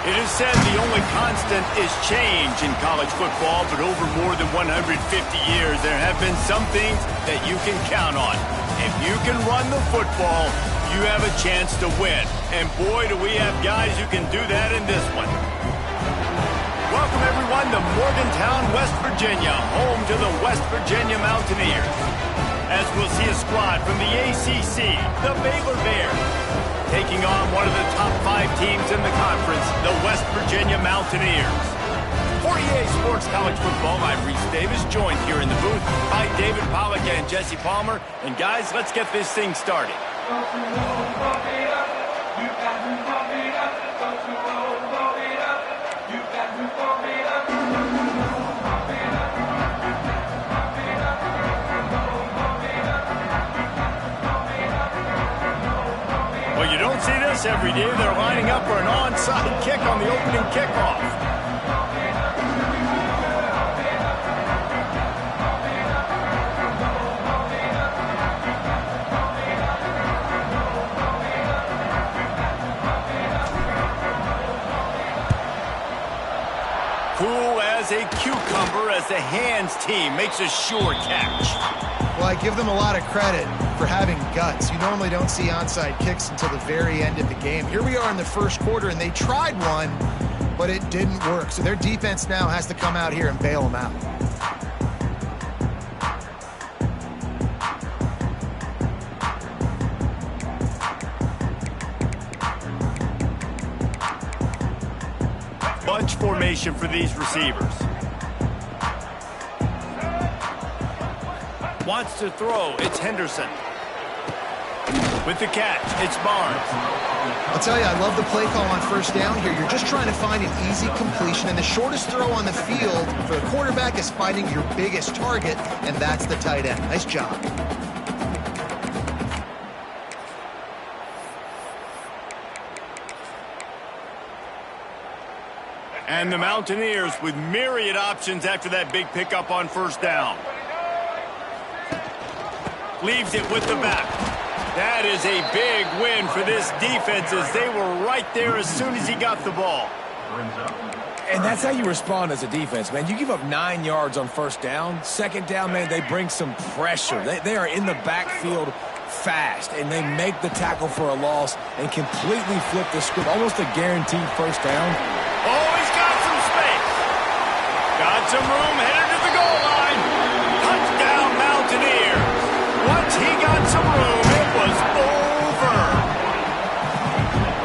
It is said the only constant is change in college football, but over more than 150 years, there have been some things that you can count on. If you can run the football, you have a chance to win. And boy, do we have guys who can do that in this one. Welcome, everyone, to Morgantown, West Virginia, home to the West Virginia Mountaineers. As we'll see a squad from the ACC, the Baylor Bears, taking on one of the top 5 teams in the conference, the West Virginia Mountaineers. For EA Sports College Football, I'm Reese Davis, joined here in the booth by David Pollack and Jesse Palmer. And guys, let's get this thing started. Well, you don't see this every day. They're lining up for an onside kick on the opening kickoff. Cool as a cucumber as the hands team makes a sure catch. Well, I give them a lot of credit for having guts. You normally don't see onside kicks until the very end of the game. Here we are in the first quarter, and they tried one, but it didn't work. So their defense now has to come out here and bail them out. Bunch formation for these receivers. Wants to throw, it's Henderson. With the catch, it's Barnes. I'll tell you, I love the play call on first down here. You're just trying to find an easy completion, and the shortest throw on the field for the quarterback is finding your biggest target, and that's the tight end. Nice job. And the Mountaineers with myriad options after that big pickup on first down. Leaves it with the back. That is a big win for this defense as they were right there as soon as he got the ball. And that's how you respond as a defense, man. You give up 9 yards on first down. Second down, man, they bring some pressure. They are in the backfield fast, and they make the tackle for a loss and completely flip the script. Almost a guaranteed first down. Oh, he's got some space. Got some room, headed to the goal line. Touchdown, Mountaineers. Once he got some room, it was over.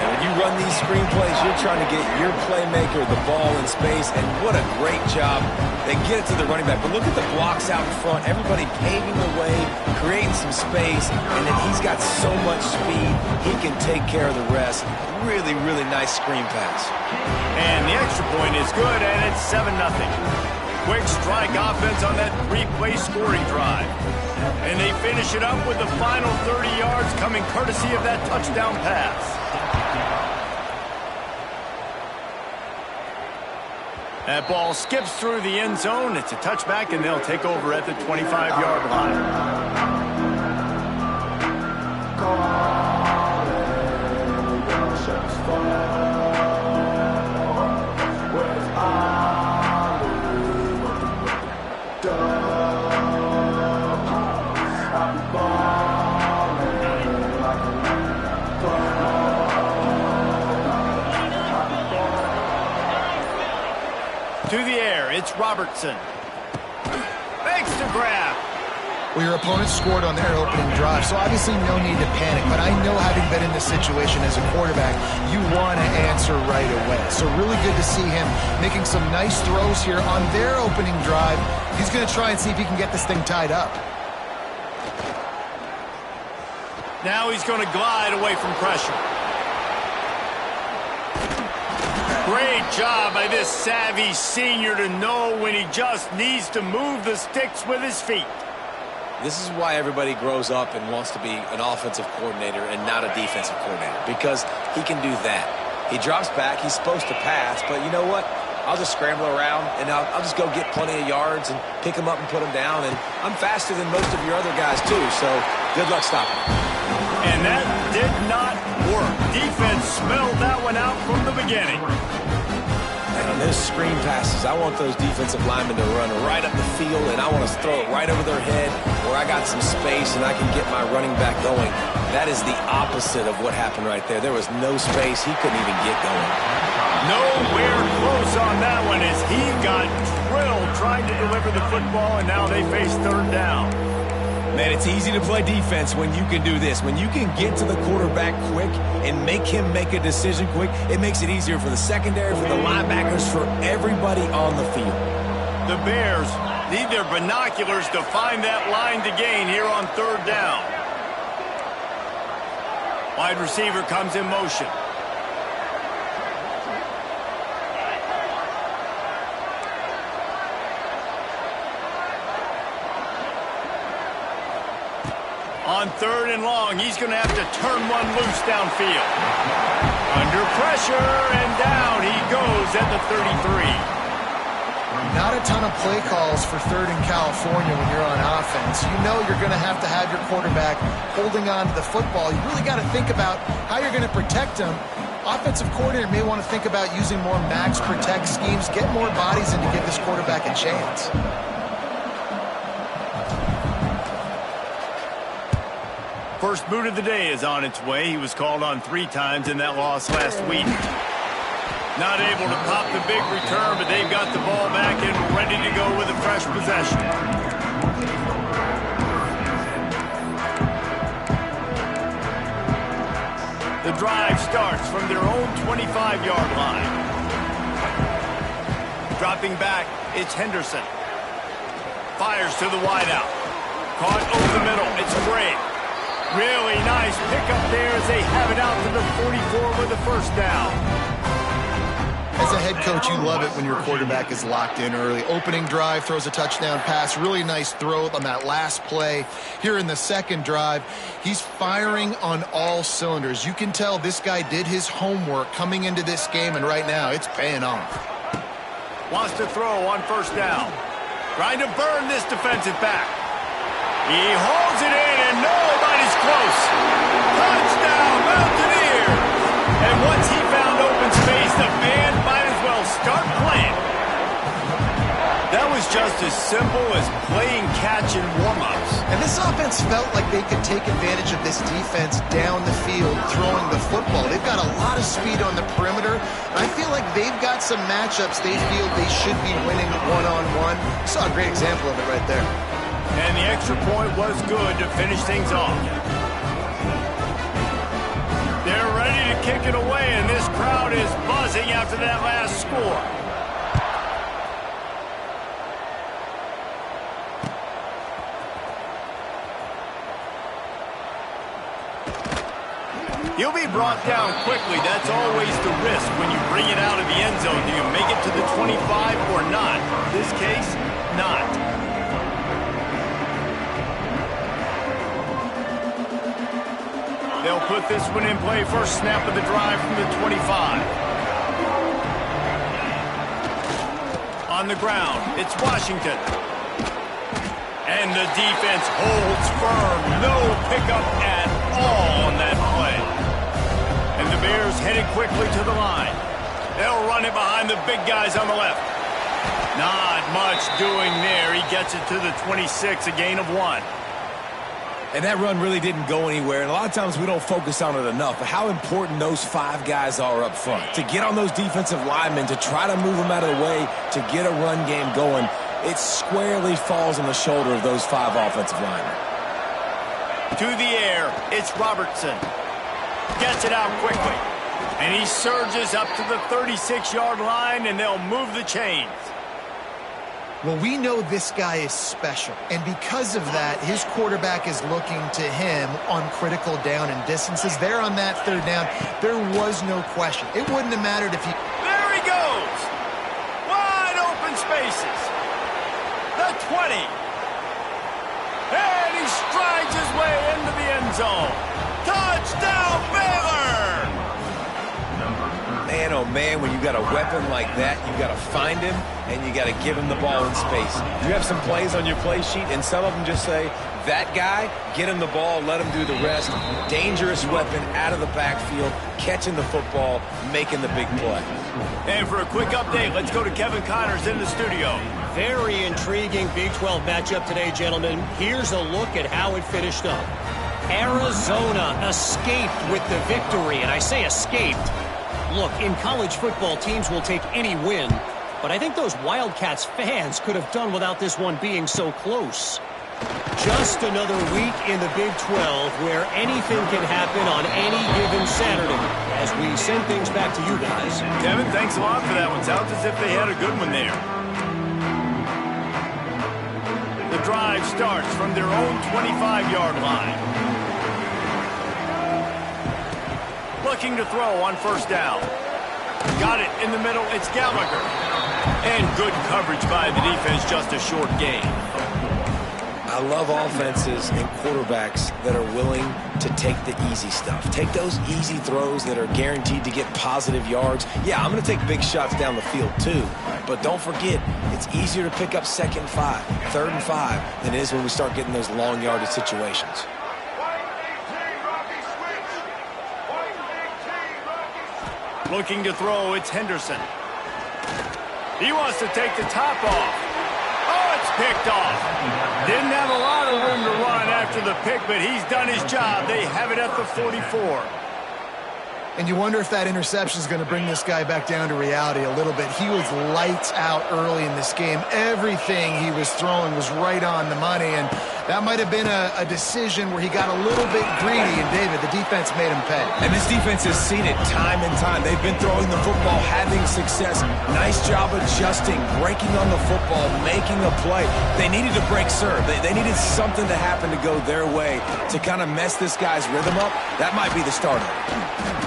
And when you run these screen plays, you're trying to get your playmaker the ball in space, and what a great job. They get it to the running back, but look at the blocks out in front. Everybody paving the way, creating some space, and then he's got so much speed, he can take care of the rest. Really, really nice screen pass. And the extra point is good, and it's 7-0. Quick strike offense on that 3-play scoring drive. And they finish it up with the final 30 yards coming courtesy of that touchdown pass. That ball skips through the end zone. It's a touchback, and they'll take over at the 25-yard line. To the air, it's Robertson. Makes the grab. Well, your opponent scored on their opening drive, so obviously no need to panic. But I know, having been in this situation as a quarterback, you want to answer right away. So really good to see him making some nice throws here on their opening drive. He's going to try and see if he can get this thing tied up. Now he's going to glide away from pressure. Great job by this savvy senior to know when he just needs to move the sticks with his feet. This is why everybody grows up and wants to be an offensive coordinator and not a defensive coordinator, because he can do that. He drops back, he's supposed to pass, but you know what? I'll just scramble around, and I'll just go get plenty of yards and pick them up and put them down, and I'm faster than most of your other guys too, so good luck stopping. And that did not work. Defense smelled that one out from the beginning. screen passes. I want those defensive linemen to run right up the field, and I want to throw it right over their head where I got some space and I can get my running back going. That is the opposite of what happened right there. There was no space. He couldn't even get going. Nowhere close on that one as he got drilled trying to deliver the football, and now they face third down. Man, it's easy to play defense when you can do this. When you can get to the quarterback quick and make him make a decision quick, it makes it easier for the secondary, for the linebackers, for everybody on the field. The Bears need their binoculars to find that line to gain here on third down. Wide receiver comes in motion. On third and long, he's going to have to turn one loose downfield. Under pressure, and down he goes at the 33. Not a ton of play calls for third in California when you're on offense. You know you're going to have your quarterback holding on to the football. You really got to think about how you're going to protect him. Offensive coordinator may want to think about using more max protect schemes, get more bodies in to give this quarterback a chance. First boot of the day is on its way. He was called on 3 times in that loss last week. Not able to pop the big return, but they've got the ball back and ready to go with a fresh possession. The drive starts from their own 25-yard line. Dropping back, it's Henderson. Fires to the wideout. Caught over the middle. It's Gray. Really nice pickup there as they have it out to the 44 with a first down. As a head coach, you love it when your quarterback is locked in early. Opening drive, throws a touchdown pass. Really nice throw on that last play. Here in the second drive, he's firing on all cylinders. You can tell this guy did his homework coming into this game, and right now it's paying off. Wants to throw on first down. Trying to burn this defensive back. He holds it in, and nobody's close. Touchdown, Mountaineers! And once he found open space, the band might as well start playing. That was just as simple as playing catch in warm-ups. And this offense felt like they could take advantage of this defense down the field, throwing the football. They've got a lot of speed on the perimeter. I feel like they've got some matchups they feel they should be winning one-on-one. Saw a great example of it right there. And the extra point was good to finish things off. They're ready to kick it away, and this crowd is buzzing after that last score. He'll be brought down quickly. That's always the risk when you bring it out of the end zone. Do you make it to the 25 or not? In this case, not. They'll put this one in play. First snap of the drive from the 25. On the ground, it's Washington. And the defense holds firm. No pickup at all on that play. And the Bears headed quickly to the line. They'll run it behind the big guys on the left. Not much doing there. He gets it to the 26, a gain of 1. And that run really didn't go anywhere, and a lot of times we don't focus on it enough, but how important those 5 guys are up front. To get on those defensive linemen, to try to move them out of the way, to get a run game going, it squarely falls on the shoulder of those 5 offensive linemen. To the air, it's Robertson. Gets it out quickly. And he surges up to the 36-yard line, and they'll move the chains. Well, we know this guy is special, and because of that, his quarterback is looking to him on critical down and distances. There on that third down, there was no question. It wouldn't have mattered if he... There he goes! Wide open spaces. The 20. And he strides his way into the end zone. Touchdown, Baylor! Man, oh man, when you got a weapon like that, you got to find him and you got to give him the ball in space. You have some plays on your play sheet, and some of them just say, That guy, get him the ball, let him do the rest. Dangerous weapon out of the backfield, catching the football, making the big play. And for a quick update, let's go to Kevin Connors in the studio. Very intriguing Big 12 matchup today, gentlemen. Here's a look at how it finished up. Arizona escaped with the victory, and I say escaped. Look, in college football, teams will take any win, but I think those Wildcats fans could have done without this one being so close. Just another week in the Big 12 where anything can happen on any given Saturday. As we send things back to you guys. Kevin, thanks a lot for that one. Sounds as if they had a good one there. The drive starts from their own 25-yard line. Looking to throw on first down. Got it in the middle. It's Gallagher. And good coverage by the defense, just a short gain. I love offenses and quarterbacks that are willing to take the easy stuff. Take those easy throws that are guaranteed to get positive yards. Yeah, I'm going to take big shots down the field too. But don't forget, it's easier to pick up 2nd and 5, 3rd and 5 than it is when we start getting those long yardage situations. Looking to throw, it's Henderson. He wants to take the top off. Oh, it's picked off. Didn't have a lot of room to run after the pick, but he's done his job. They have it at the 44. And you wonder if that interception is going to bring this guy back down to reality a little bit. He was lights out early in this game. Everything he was throwing was right on the money, and that might have been a decision where he got a little bit greedy, and David, the defense made him pay. And this defense has seen it time and time. They've been throwing the football, having success. Nice job adjusting, breaking on the football, making a play. They needed to break serve. They needed something to happen to go their way to kind of mess this guy's rhythm up. That might be the starter.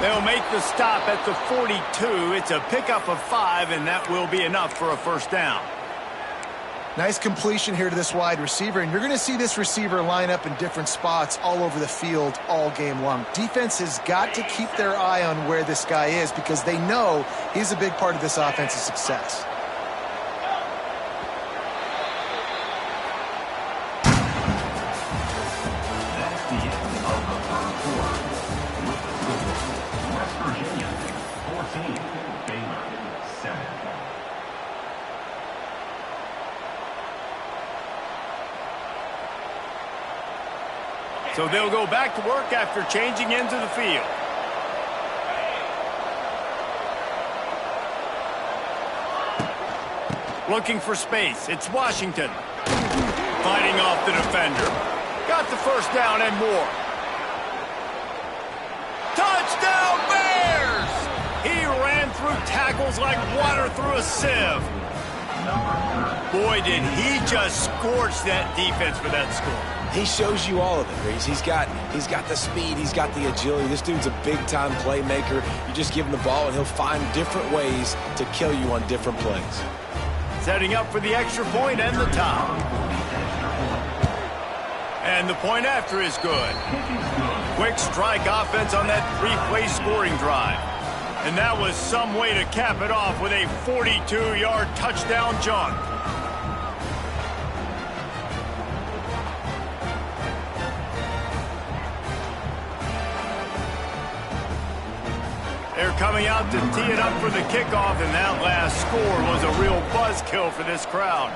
They'll make the stop at the 42. It's a pickup of 5, and that will be enough for a first down. Nice completion here to this wide receiver, and you're going to see this receiver line up in different spots all over the field all game long. Defense has got to keep their eye on where this guy is because they know he's a big part of this offense's success. So they'll go back to work after changing into the field. Looking for space. It's Washington. Fighting off the defender. Got the first down and more. Touchdown Bears! He ran through tackles like water through a sieve. Boy, did he just scorch that defense for that score. He shows you all of it, Reese. He's got the speed. He's got the agility. This dude's a big-time playmaker. You just give him the ball, and he'll find different ways to kill you on different plays. Setting up for the extra point and the tie. And the point after is good. Quick strike offense on that 3-play scoring drive. And that was some way to cap it off with a 42-yard touchdown jaunt. They're coming out to tee it up for the kickoff, and that last score was a real buzzkill for this crowd.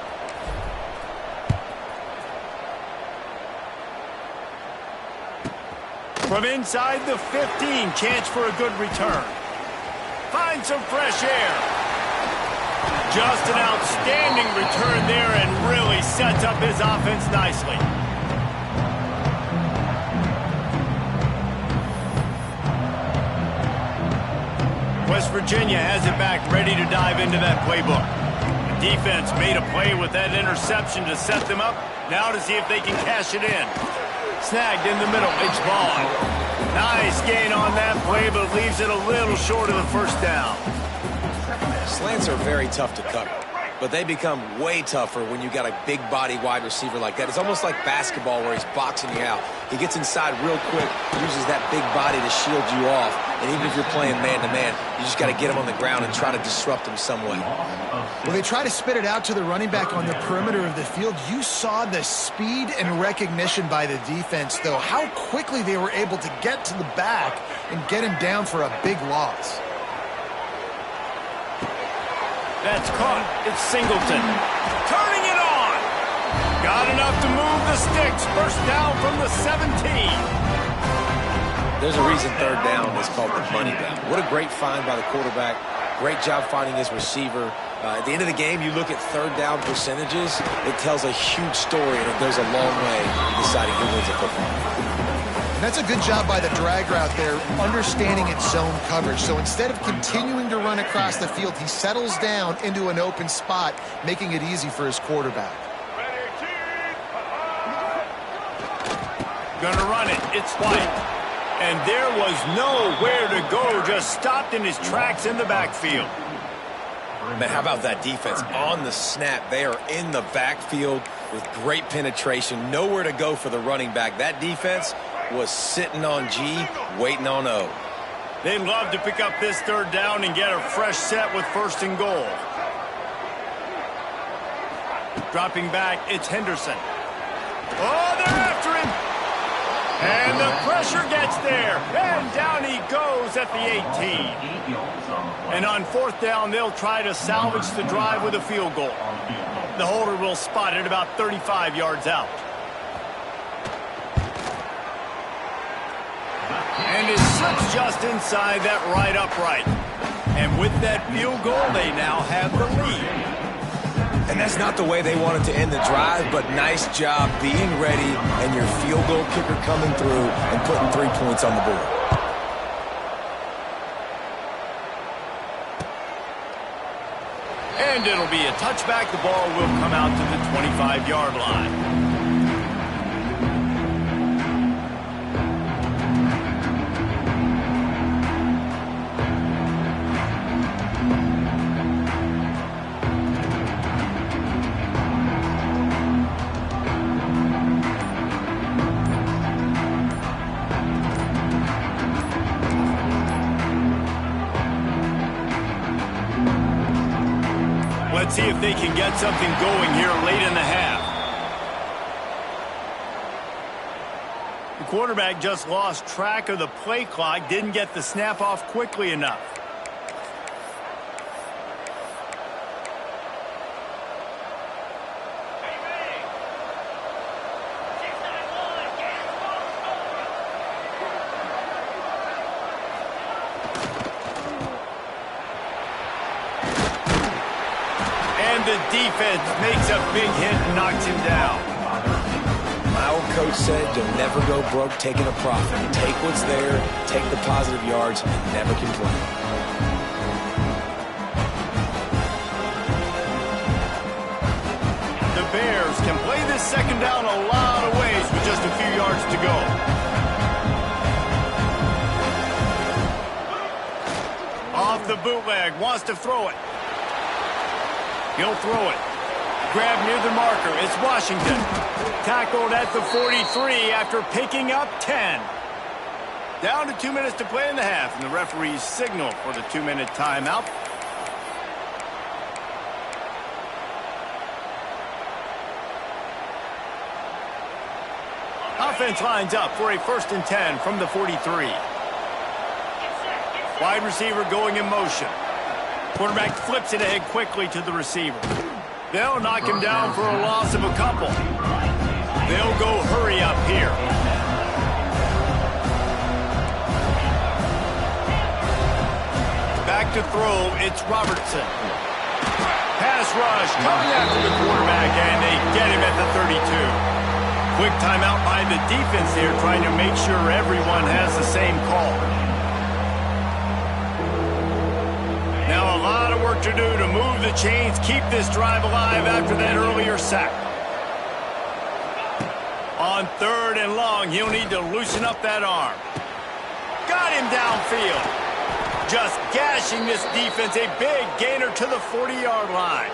From inside the 15, chance for a good return. Find some fresh air. Just an outstanding return there and really sets up his offense nicely. West Virginia has it back, ready to dive into that playbook. The defense made a play with that interception to set them up. Now to see if they can cash it in. Snagged in the middle. It's Vaughn. Nice gain on that play, but leaves it a little short of the first down. Slants are very tough to cover. But they become way tougher when you got a big body wide receiver like that. It's almost like basketball where he's boxing you out. He gets inside real quick, uses that big body to shield you off. And even if you're playing man-to-man, you just got to get him on the ground and try to disrupt him some way. When they try to spit it out to the running back on the perimeter of the field, you saw the speed and recognition by the defense, though, how quickly they were able to get to the back and get him down for a big loss. That's caught. It's Singleton. Turning it on. Got enough to move the sticks. First down from the 17. There's a reason third down is called the money down. What a great find by the quarterback. Great job finding his receiver. At the end of the game, you look at third down percentages. It tells a huge story, and it goes a long way in deciding who wins a football game. And that's a good job by the drag route there, understanding its zone coverage. So instead of continuing to run across the field, he settles down into an open spot, making it easy for his quarterback. Gonna run it. It's White. And there was nowhere to go, just stopped in his tracks in the backfield. Man, how about that defense? On the snap, they are in the backfield with great penetration. Nowhere to go for the running back. That defense was sitting on G, waiting on O. They'd love to pick up this third down and get a fresh set with first and goal. Dropping back, it's Henderson. Oh, they're after him. And the pressure gets there. And down he goes at the 18. And on fourth down, they'll try to salvage the drive with a field goal. The holder will spot it about 35 yards out. And it slips just inside that right upright. And with that field goal, they now have the lead. And that's not the way they wanted to end the drive, but nice job being ready and your field goal kicker coming through and putting 3 points on the board. And it'll be a touchback. The ball will come out to the 25-yard line. Let's see if they can get something going here late in the half. The quarterback just lost track of the play clock, didn't get the snap off quickly enough. The defense makes a big hit and knocks him down. My old coach said you'll never go broke taking a profit. Take what's there, take the positive yards, and never complain. The Bears can play this second down a lot of ways with just a few yards to go. Off the bootleg, wants to throw it. He'll throw it. Grab near the marker. It's Washington. Tackled at the 43 after picking up 10. Down to 2 minutes to play in the half, and the referees signal for the 2-minute timeout. Offense lines up for a 1st and 10 from the 43. Wide receiver going in motion. Quarterback flips it ahead quickly to the receiver. They'll knock him down for a loss of a couple. They'll go hurry up here. Back to throw, it's Robertson. Pass rush coming after the quarterback, and they get him at the 32. Quick timeout by the defense here, trying to make sure everyone has the same call. Now a lot of work to do to move the chains, keep this drive alive after that earlier sack. On 3rd and long, he'll need to loosen up that arm. Got him downfield. Just gashing this defense, a big gainer to the 40-yard line.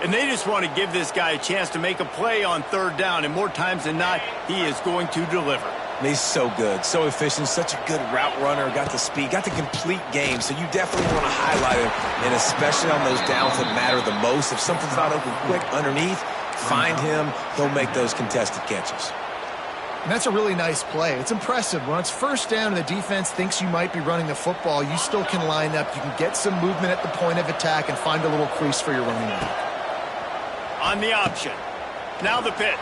And they just want to give this guy a chance to make a play on third down, and more times than not, he is going to deliver. And he's so good, so efficient, such a good route runner, got the speed, got the complete game, so you definitely want to highlight him, and especially on those downs that matter the most. If something's not open quick underneath, find him, he'll make those contested catches. And that's a really nice play. It's impressive. When it's first down and the defense thinks you might be running the football, you still can line up. You can get some movement at the point of attack and find a little crease for your running back. On the option. Now the pitch.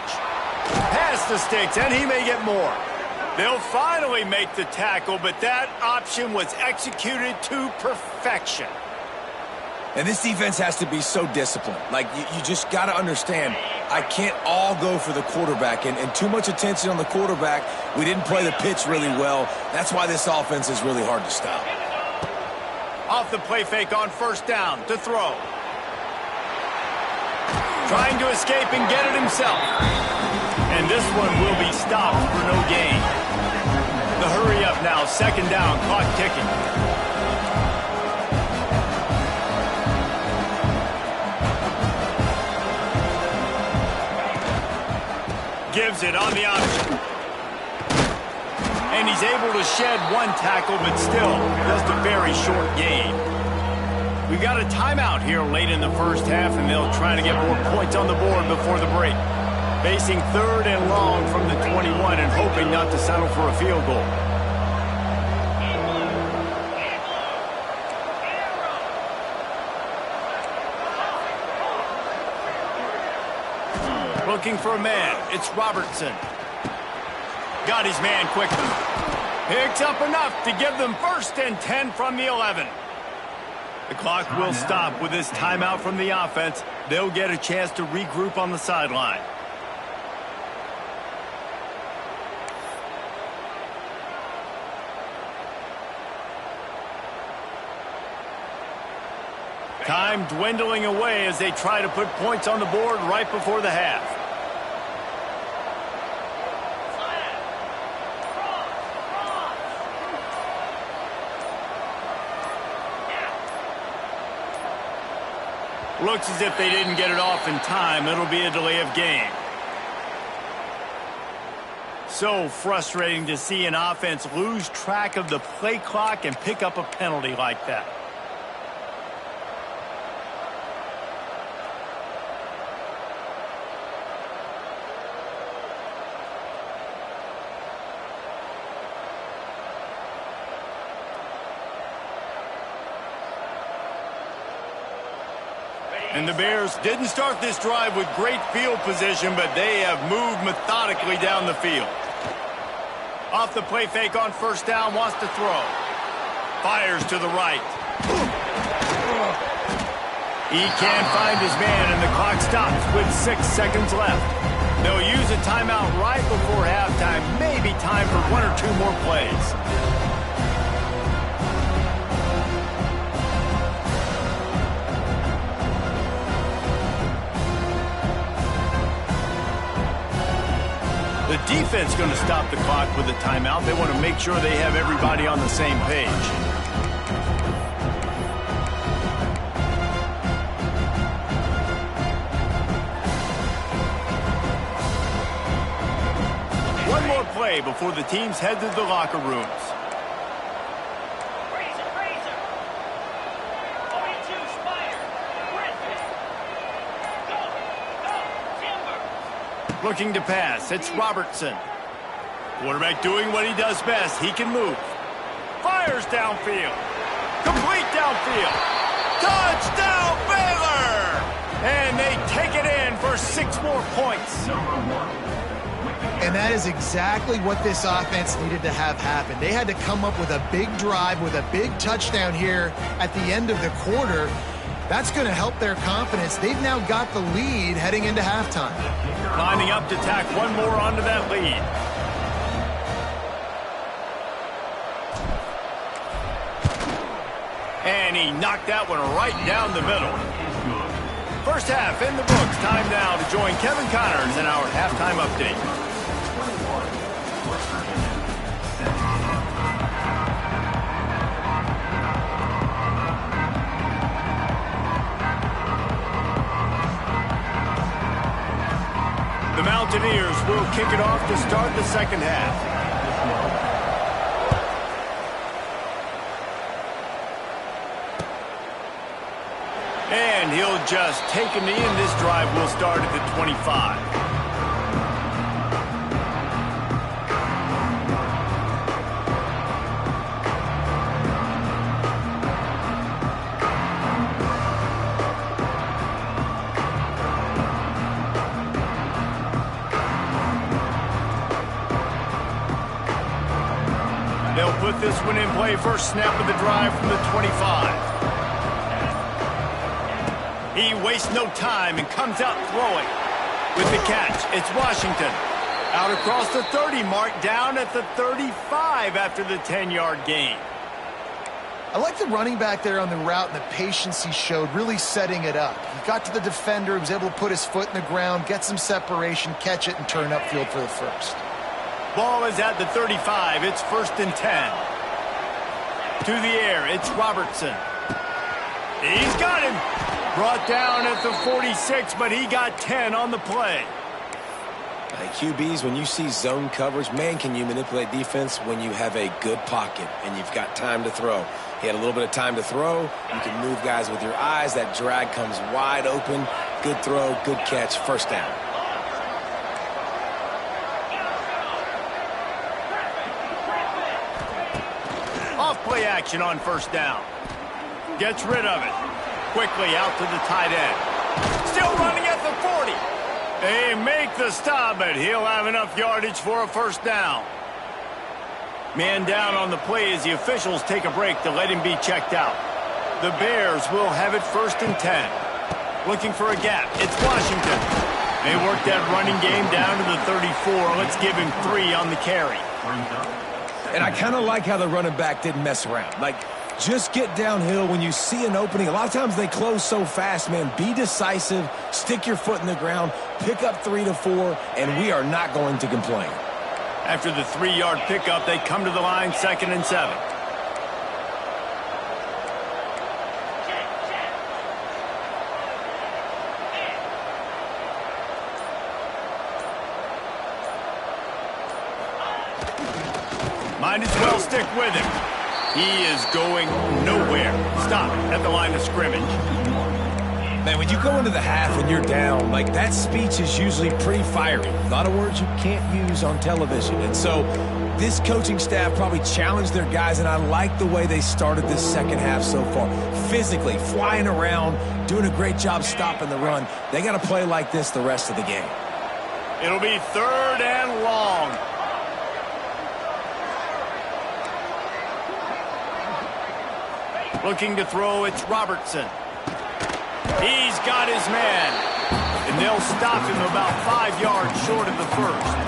Pass the sticks, and he may get more. They'll finally make the tackle, but that option was executed to perfection. And this defense has to be so disciplined. Like, you just got to understand, I can't all go for the quarterback, and too much attention on the quarterback. We didn't play the pitch really well. That's why this offense is really hard to stop. Off the play fake on first down to throw. Trying to escape and get it himself. And this one will be stopped for no gain. The hurry up now, second down, clock ticking. Gives it on the option. And he's able to shed one tackle, but still just a very short gain. We got a timeout here late in the first half, and they'll try to get more points on the board before the break. Facing third and long from the 21 and hoping not to settle for a field goal. Looking for a man. It's Robertson. Got his man quickly. Picks up enough to give them first and 10 from the 11. The clock will stop with this timeout from the offense. They'll get a chance to regroup on the sideline. Time dwindling away as they try to put points on the board right before the half. Looks as if they didn't get it off in time. It'll be a delay of game. So frustrating to see an offense lose track of the play clock and pick up a penalty like that. And the Bears didn't start this drive with great field position, but they have moved methodically down the field. Off the play fake on first down, wants to throw. Fires to the right. He can't find his man, and the clock stops with 6 seconds left. They'll use a timeout right before halftime. Maybe time for 1 or 2 more plays. The defense going to stop the clock with a timeout. They want to make sure they have everybody on the same page. One more play before the teams head to the locker rooms. Looking to pass. It's Robertson. Quarterback doing what he does best. He can move. Fires downfield. Complete downfield. Touchdown, Baylor! And they take it in for 6 more points. And that is exactly what this offense needed to have happen. They had to come up with a big drive with a big touchdown here at the end of the quarter. That's going to help their confidence. They've now got the lead heading into halftime. Lining up to tack one more onto that lead. And he knocked that one right down the middle. First half in the books. Time now to join Kevin Connors in our halftime update. Mountaineers will kick it off to start the second half. And he'll just take a knee, and this drive will start at the 25. They'll put this one in play. First snap of the drive from the 25. He wastes no time and comes out throwing. With the catch, it's Washington. Out across the 30 mark, down at the 35 after the 10-yard gain. I like the running back there on the route and the patience he showed, really setting it up. He got to the defender, he was able to put his foot in the ground, get some separation, catch it, and turn upfield for the first. Ball is at the 35. It's 1st and 10. To the air, it's Robertson. He's got him. Brought down at the 46, but he got 10 on the play. QBs, when you see zone coverage, man, can you manipulate defense when you have a good pocket and you've got time to throw. He had a little bit of time to throw. You can move guys with your eyes. That drag comes wide open. Good throw, good catch, first down. Off-play action on first down. Gets rid of it. Quickly out to the tight end. Still running at the 40. They make the stop, but he'll have enough yardage for a first down. Man down on the play as the officials take a break to let him be checked out. The Bears will have it 1st and 10. Looking for a gap. It's Washington. They work that running game down to the 34. Let's give him 3 on the carry. And I kind of like how the running back didn't mess around. Just get downhill when you see an opening. A lot of times they close so fast, man. Be decisive, stick your foot in the ground, pick up 3 to 4, and we are not going to complain. After the 3-yard pickup, they come to the line, 2nd and 7. Might as well stick with him. He is going nowhere. Stop at the line of scrimmage. Man, when you go into the half and you're down, that speech is usually pretty fiery. A lot of words you can't use on television. And so this coaching staff probably challenged their guys, and I like the way they started this second half so far. Physically, flying around, doing a great job stopping the run. They got to play like this the rest of the game. It'll be 3rd and long. Looking to throw, it's Robertson. He's got his man. And they'll stop him about 5 yards short of the first.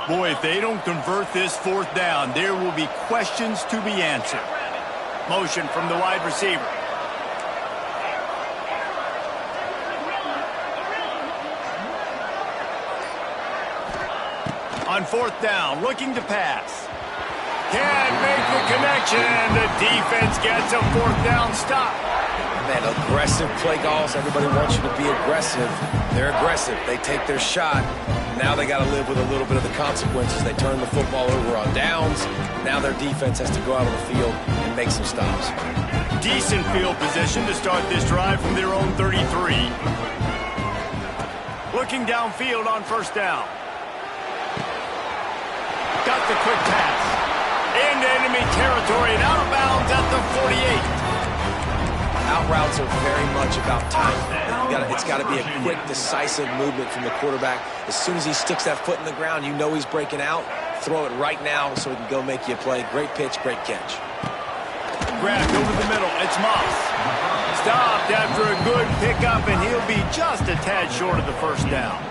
Boy, if they don't convert this 4th down, there will be questions to be answered. Motion from the wide receiver. On 4th down, looking to pass. Can't make the connection, and the defense gets a 4th down stop. Man, aggressive play calls. Everybody wants you to be aggressive. They're aggressive. They take their shot. Now they got to live with a little bit of the consequences. They turn the football over on downs. Now their defense has to go out on the field and make some stops. Decent field position to start this drive from their own 33. Looking downfield on 1st down. Got the quick pass. Into enemy territory and out of bounds at the 48. Out routes are very much about time. It's got to be a quick, decisive movement from the quarterback. As soon as he sticks that foot in the ground, you know he's breaking out. Throw it right now so he can go make you a play. Great pitch, great catch. Grabbed over the middle. It's Moss. Stopped after a good pickup, and he'll be just a tad short of the 1st down.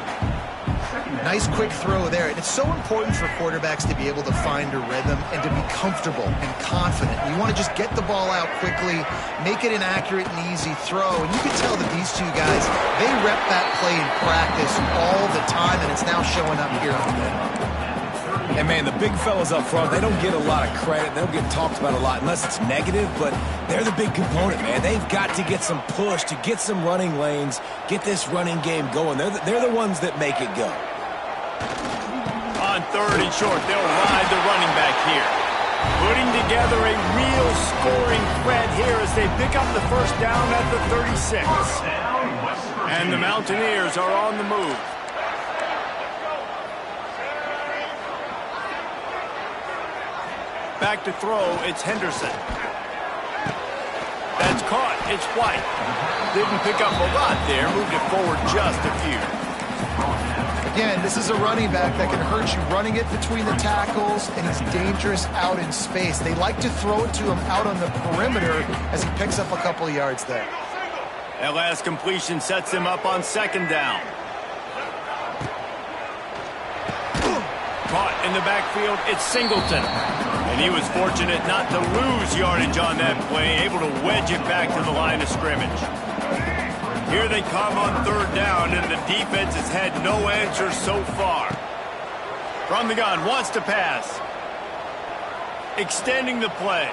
Nice quick throw there. And it's so important for quarterbacks to be able to find a rhythm and to be comfortable and confident. You want to just get the ball out quickly, make it an accurate and easy throw. And you can tell that these two guys, they rep that play in practice all the time, and it's now showing up here on the field. And, man, the big fellas up front, they don't get a lot of credit. They don't get talked about a lot unless it's negative, but they're the big component, man. They've got to get some push, to get some running lanes, get this running game going. They're the ones that make it go. On 3rd and short, they'll ride the running back here. Putting together a real scoring threat here as they pick up the first down at the 36. And the Mountaineers are on the move. Back to throw, it's Henderson. That's caught, it's White. Didn't pick up a lot there, moved it forward just a few. Again, this is a running back that can hurt you running it between the tackles, and he's dangerous out in space. They like to throw it to him out on the perimeter as he picks up a couple of yards there. That last completion sets him up on 2nd down. Caught in the backfield, it's Singleton. And he was fortunate not to lose yardage on that play, able to wedge it back to the line of scrimmage. Here they come on 3rd down, and the defense has had no answer so far. From the gun, wants to pass. Extending the play.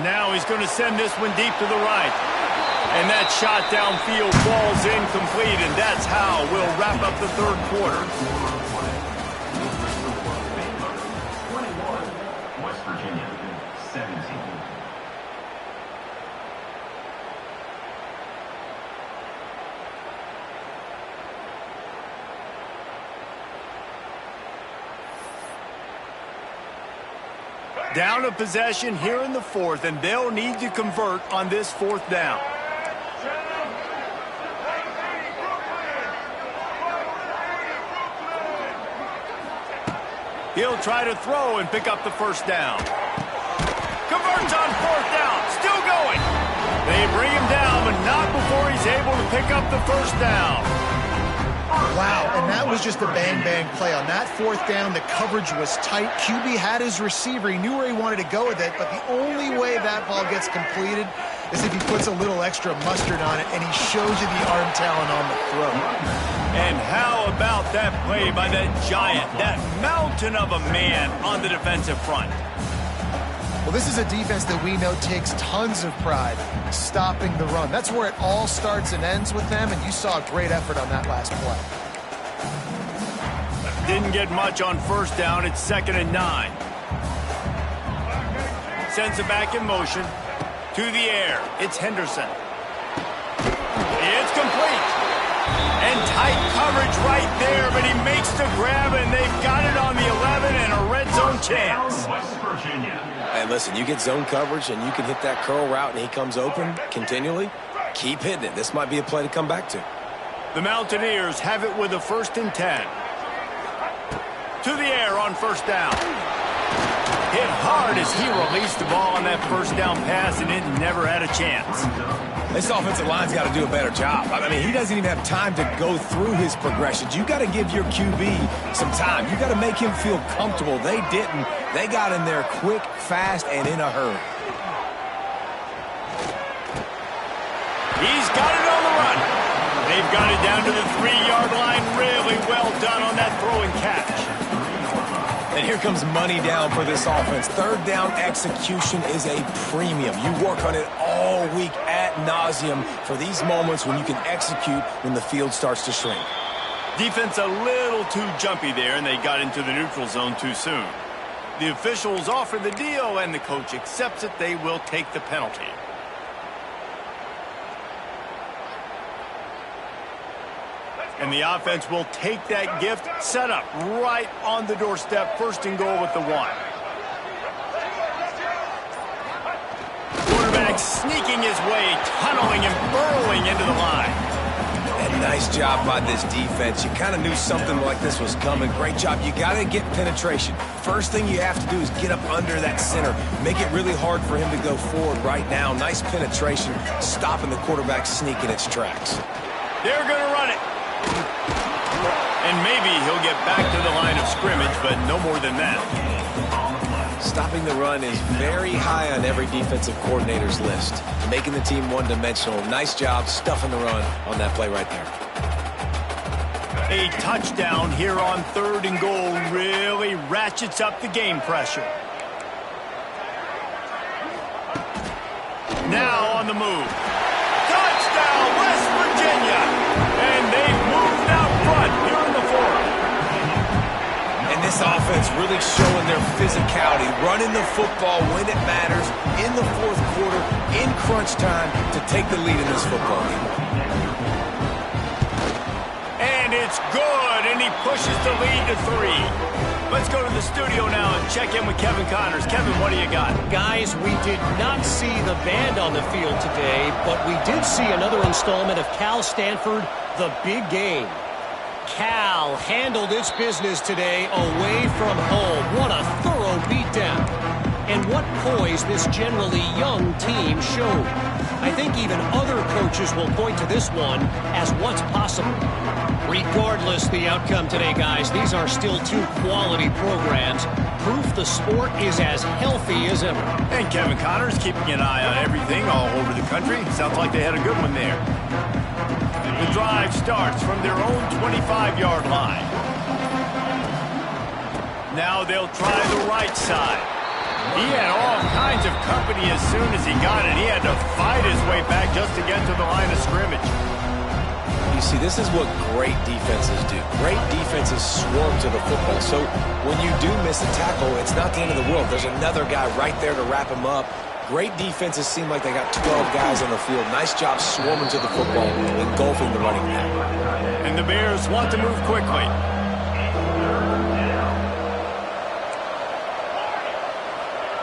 Now he's going to send this one deep to the right. And that shot downfield falls incomplete, and that's how we'll wrap up the 3rd quarter. Down a possession here in the 4th, and they'll need to convert on this 4th down. He'll try to throw and pick up the first down. Converts on 4th down, still going. They bring him down, but not before he's able to pick up the first down. Wow, and that was just a bang-bang play. On that 4th down, the coverage was tight. QB had his receiver. He knew where he wanted to go with it, but the only way that ball gets completed is if he puts a little extra mustard on it, and he shows you the arm talent on the throw. And how about that play by that giant, that mountain of a man on the defensive front? Well, this is a defense that we know takes tons of pride stopping the run. That's where it all starts and ends with them, and you saw a great effort on that last play. Didn't get much on 1st down. It's 2nd and 9. Sends it back in motion. To the air. It's Henderson. It's complete. And tight coverage right there, but he makes the grab, and they've got it on the 11 and a red zone chance. And listen, you get zone coverage and you can hit that curl route and he comes open continually. Keep hitting it. This might be a play to come back to. The Mountaineers have it with a 1st and 10. To the air on 1st down. Hit hard as he released the ball on that 1st down pass, and it never had a chance. This offensive line's got to do a better job. I mean, he doesn't even have time to go through his progressions. You got to give your QB some time. You got to make him feel comfortable. They didn't. They got in there quick, fast, and in a hurry. He's got it on the run. They've got it down to the 3-yard line. Really well done on that throw and catch. And here comes money down for this offense. 3rd down execution is a premium. You work on it all week ad nauseum for these moments when you can execute when the field starts to shrink. Defense a little too jumpy there, and they got into the neutral zone too soon. The officials offer the deal, and the coach accepts it. They will take the penalty. And the offense will take that gift, set up right on the doorstep, 1st and goal with the 1. Quarterback sneaking his way, tunneling and burrowing into the line. And nice job by this defense. You kind of knew something like this was coming. Great job. You got to get penetration. First thing you have to do is get up under that center. Make it really hard for him to go forward right now. Nice penetration, stopping the quarterback sneak in its tracks. They're going to run it. And maybe he'll get back to the line of scrimmage, but no more than that. Stopping the run is very high on every defensive coordinator's list. Making the team one-dimensional. Nice job stuffing the run on that play right there. A touchdown here on 3rd and goal really ratchets up the game pressure. Now on the move. Touchdown, West Virginia! And they've moved out front here in the 4th. And this offense really showing their physicality, running the football when it matters, in the 4th quarter, in crunch time, to take the lead in this football game. And it's good, and he pushes the lead to 3. Let's go to the studio now and check in with Kevin Connors. Kevin, what do you got? Guys, we did not see the band on the field today, but we did see another installment of Cal Stanford, the big game. Cal handled its business today away from home. What a thorough beatdown. And what poise this generally young team showed. I think even other coaches will point to this one as what's possible. Regardless the outcome today, guys, these are still 2 quality programs. Proof the sport is as healthy as ever. And Kevin Connors keeping an eye on everything all over the country. Sounds like they had a good one there. The drive starts from their own 25-yard line. Now they'll try the right side. He had all kinds of company as soon as he got it. He had to fight his way back just to get to the line of scrimmage. You see, this is what great defenses do. Great defenses swarm to the football. So when you do miss a tackle, it's not the end of the world. There's another guy right there to wrap him up. Great defenses seem like they got 12 guys on the field. Nice job swarming to the football, engulfing the running back. And the Bears want to move quickly.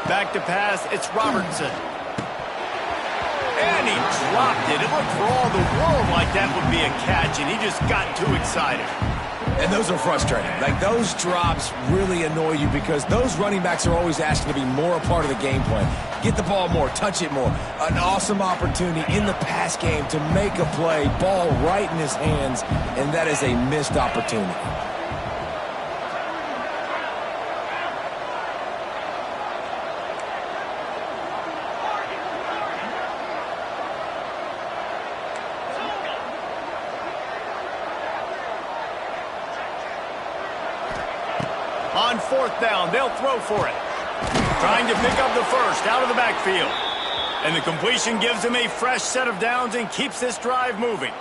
Back to pass, it's Robertson. And he dropped it. It looked for all the world like that would be a catch, and he just got too excited. And those are frustrating. Like, those drops really annoy you because those running backs are always asking to be more a part of the game plan. Get the ball more, touch it more. An awesome opportunity in the pass game to make a play, ball right in his hands, and that is a missed opportunity. On 4th down, they'll throw for it. Trying to pick up the first out of the backfield. And the completion gives him a fresh set of downs and keeps this drive moving.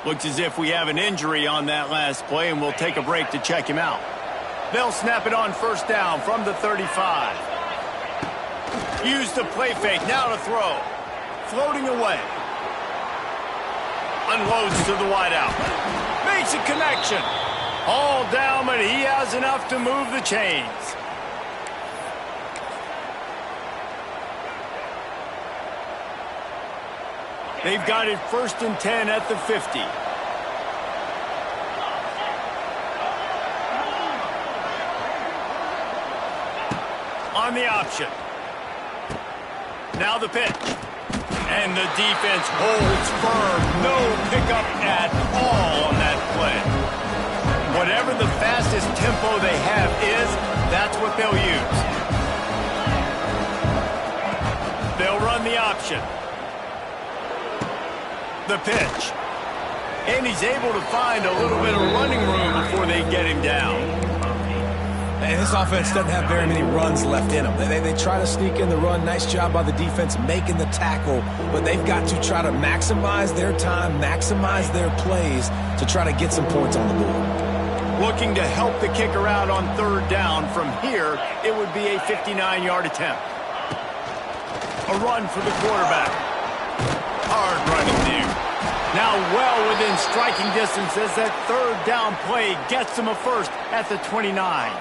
Looks as if we have an injury on that last play, and we'll take a break to check him out. They'll snap it on 1st down from the 35. Use the play fake, now to throw. Floating away. Unloads to the wideout. Makes a connection. All down, but he has enough to move the chains. They've got it 1st and 10 at the 50. On the option. Now the pitch. And the defense holds firm. No pickup at all on that play. Whatever the fastest tempo they have is, that's what they'll use. They'll run the option. The pitch. And he's able to find a little bit of running room before they get him down. And this offense doesn't have very many runs left in them. They try to sneak in the run. Nice job by the defense making the tackle. But they've got to try to maximize their time, maximize their plays to try to get some points on the board. Looking to help the kicker out on 3rd down. From here, it would be a 59-yard attempt. A run for the quarterback. Hard running there. Now well within striking distance as that 3rd down play gets him a first at the 29.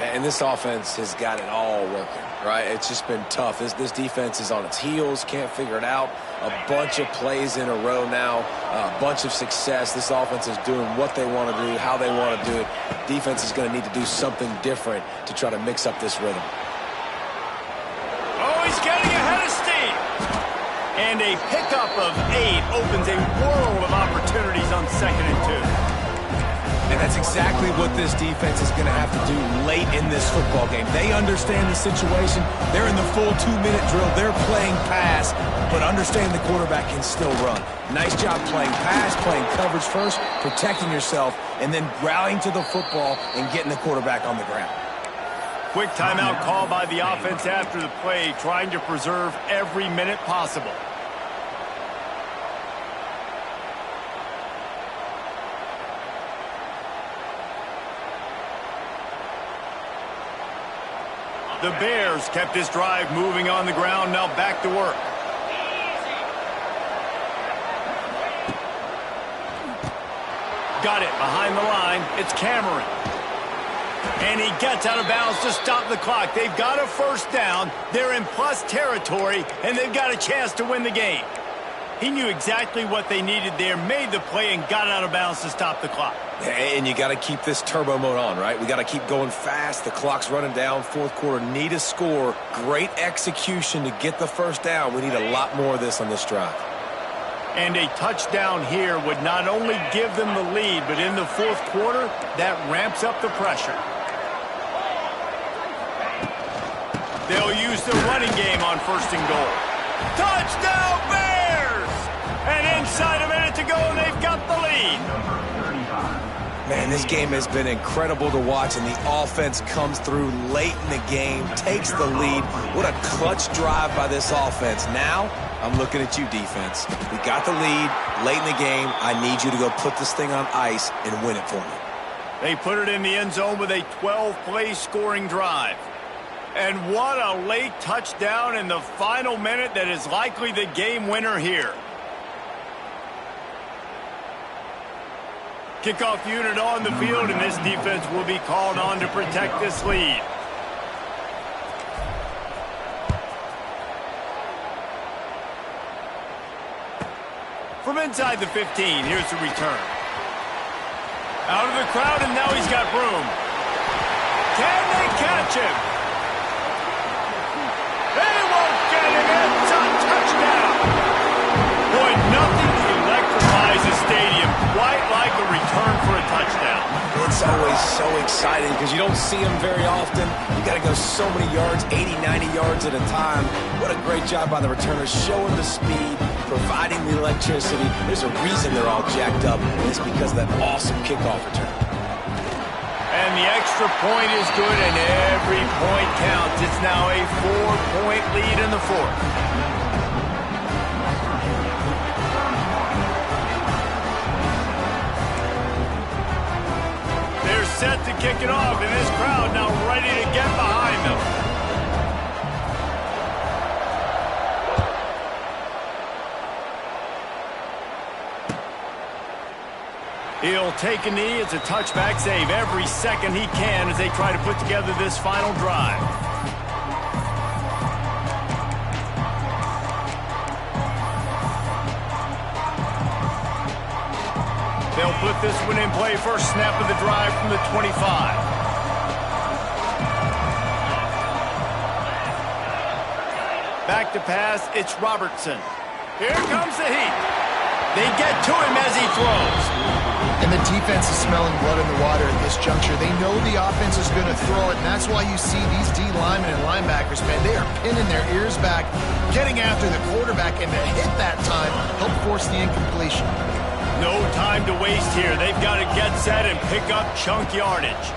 And this offense has got it all working, right? It's just been tough. This defense is on its heels, can't figure it out. A bunch of plays in a row now, a bunch of success. This offense is doing what they want to do, how they want to do it. Defense is going to need to do something different to try to mix up this rhythm. Oh, he's getting ahead of steam. And a pickup of 8 opens a world of opportunities on 2nd and 2. And that's exactly what this defense is going to have to do late in this football game. They understand the situation. They're in the full 2-minute drill. They're playing pass, but understand the quarterback can still run. Nice job playing pass, playing coverage first, protecting yourself, and then rallying to the football and getting the quarterback on the ground. Quick timeout call by the offense after the play, trying to preserve every minute possible. The Bears kept this drive moving on the ground, now back to work. Got it behind the line. It's Cameron. And he gets out of bounds to stop the clock. They've got a first down. They're in plus territory, and they've got a chance to win the game. He knew exactly what they needed there, made the play, and got out of bounds to stop the clock. And you got to keep this turbo mode on, right? We got to keep going fast. The clock's running down. Fourth quarter, need a score. Great execution to get the first down. We need a lot more of this on this drive. And a touchdown here would not only give them the lead, but in the fourth quarter, that ramps up the pressure. They'll use the running game on 1st and goal. Touchdown, Bears! And inside a minute to go, and they've got the lead. Man, this game has been incredible to watch, and the offense comes through late in the game, takes the lead. What a clutch drive by this offense. Now, I'm looking at you, defense. We got the lead late in the game. I need you to go put this thing on ice and win it for me. They put it in the end zone with a 12-play scoring drive. And what a late touchdown in the final minute that is likely the game winner here. Kickoff unit on the field, and this defense will be called on to protect this lead. From inside the 15, here's the return. Out of the crowd, and now he's got room. Can they catch him? They won't get him. It's a touchdown. Boy, nothing electrifies a stadium quite like a return for a touchdown. It's always so exciting because you don't see them very often. You got to go so many yards, 80, 90 yards at a time. What a great job by the returners, showing the speed, providing the electricity. There's a reason they're all jacked up, and it's because of that awesome kickoff return. And the extra point is good, and every point counts. It's now a 4-point lead in the fourth. They're set to kick it off, and this crowd now ready to get behind them. He'll take a knee. It's a touchback save every second he can as they try to put together this final drive. They'll put this one in play. First snap of the drive from the 25. Back to pass. It's Robertson. Here comes the heat. They get to him as he throws. And the defense is smelling blood in the water at this juncture. They know the offense is going to throw it, and that's why you see these D linemen and linebackers, man, they are pinning their ears back, getting after the quarterback, and to hit that time, help force the incompletion. No time to waste here. They've got to get set and pick up chunk yardage.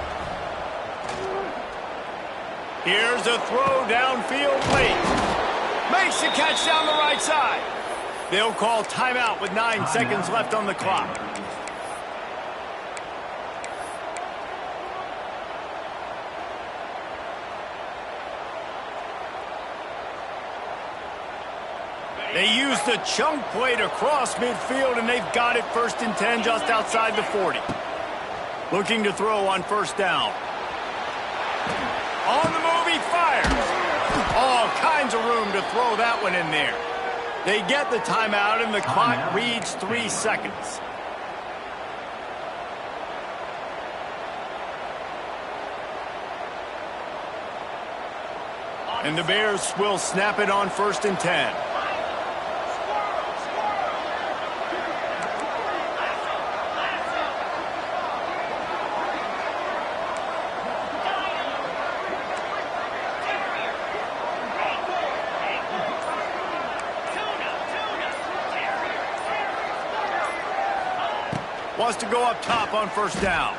Here's a throw downfield late. Makes the catch down the right side. They'll call timeout with 9 seconds left on the clock. They use the chunk play to cross midfield, and they've got it 1st and 10 just outside the 40. Looking to throw on 1st down. On the move, he fires. All kinds of room to throw that one in there. They get the timeout, and the clock reads 3 seconds. And the Bears will snap it on 1st and 10. Wants to go up top on first down.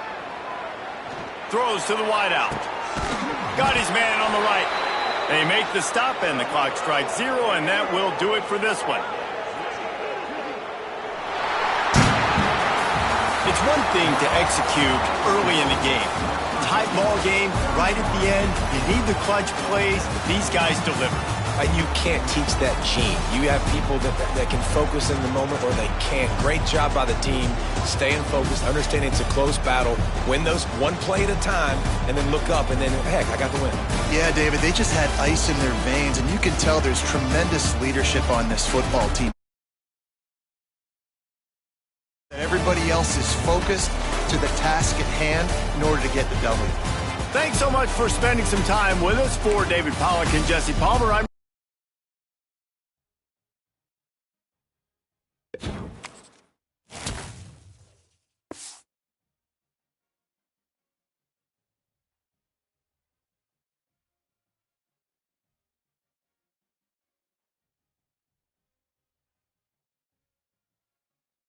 Throws to the wideout. Got his man on the right. They make the stop, and the clock strikes 0, and that will do it for this one. It's one thing to execute early in the game. Tight ball game, right at the end. You need the clutch plays. These guys deliver. You can't teach that gene. You have people that can focus in the moment or they can't. Great job by the team, staying focused, understanding it's a close battle, win those one play at a time, and then look up and then, heck, I got the win. Yeah, David, they just had ice in their veins, and you can tell there's tremendous leadership on this football team. Everybody else is focused to the task at hand in order to get the W. Thanks so much for spending some time with us. For David Pollack and Jesse Palmer, I'm